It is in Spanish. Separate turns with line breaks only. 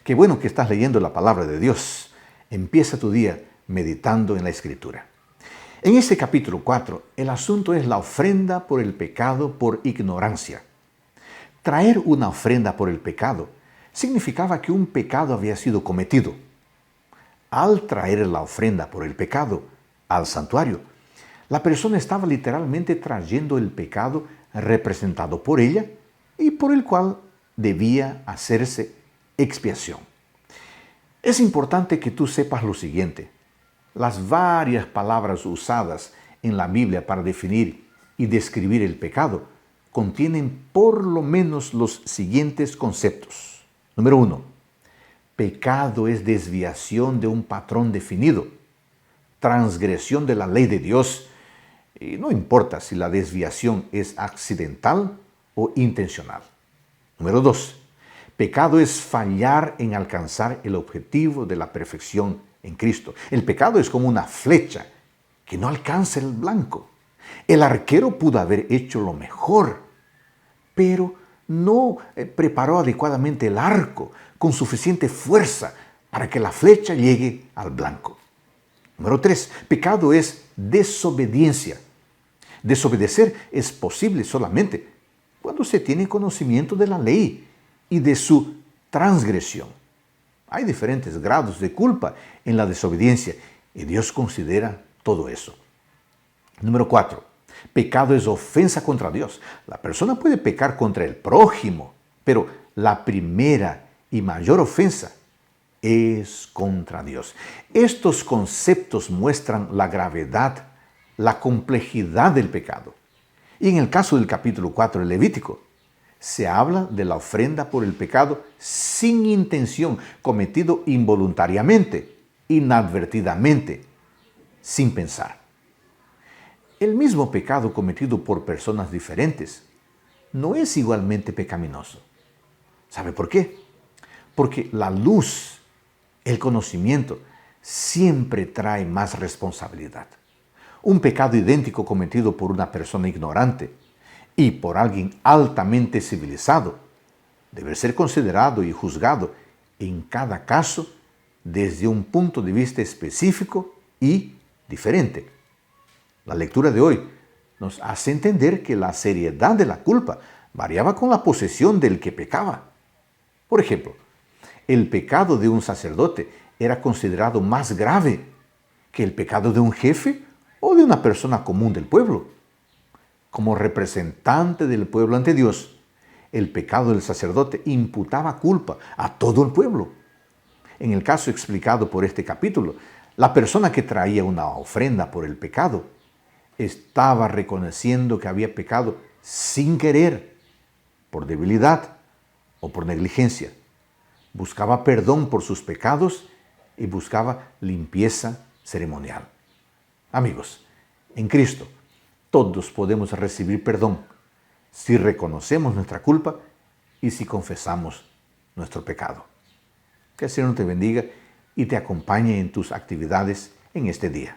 Qué bueno que estás leyendo la palabra de Dios. Empieza tu día meditando en la Escritura. En este capítulo 4, el asunto es la ofrenda por el pecado por ignorancia. Traer una ofrenda por el pecado significaba que un pecado había sido cometido. Al traer la ofrenda por el pecado al santuario, la persona estaba literalmente trayendo el pecado representado por ella y por el cual debía hacerse expiación. Es importante que tú sepas lo siguiente. Las varias palabras usadas en la Biblia para definir y describir el pecado contienen por lo menos los siguientes conceptos. Número 1. Pecado es desviación de un patrón definido, transgresión de la ley de Dios, y no importa si la desviación es accidental o intencional. Número 2. Pecado es fallar en alcanzar el objetivo de la perfección en Cristo. El pecado es como una flecha que no alcanza el blanco. El arquero pudo haber hecho lo mejor, pero no preparó adecuadamente el arco con suficiente fuerza para que la flecha llegue al blanco. Número 3. Pecado es desobediencia. Desobedecer es posible solamente cuando se tiene conocimiento de la ley y de su transgresión. Hay diferentes grados de culpa en la desobediencia y Dios considera todo eso. Número 4. Pecado es ofensa contra Dios. La persona puede pecar contra el prójimo, pero la primera y mayor ofensa es contra Dios. Estos conceptos muestran la gravedad, la complejidad del pecado. Y en el caso del capítulo 4 del Levítico, se habla de la ofrenda por el pecado sin intención, cometido involuntariamente, inadvertidamente, sin pensar. El mismo pecado cometido por personas diferentes no es igualmente pecaminoso. ¿Sabe por qué? Porque la luz, el conocimiento, siempre trae más responsabilidad. Un pecado idéntico cometido por una persona ignorante y por alguien altamente civilizado debe ser considerado y juzgado en cada caso desde un punto de vista específico y diferente. La lectura de hoy nos hace entender que la seriedad de la culpa variaba con la posesión del que pecaba. Por ejemplo, el pecado de un sacerdote era considerado más grave que el pecado de un jefe o de una persona común del pueblo. Como representante del pueblo ante Dios, el pecado del sacerdote imputaba culpa a todo el pueblo. En el caso explicado por este capítulo, la persona que traía una ofrenda por el pecado estaba reconociendo que había pecado sin querer, por debilidad o por negligencia. Buscaba perdón por sus pecados y buscaba limpieza ceremonial. Amigos, en Cristo todos podemos recibir perdón si reconocemos nuestra culpa y si confesamos nuestro pecado. Que el Señor te bendiga y te acompañe en tus actividades en este día.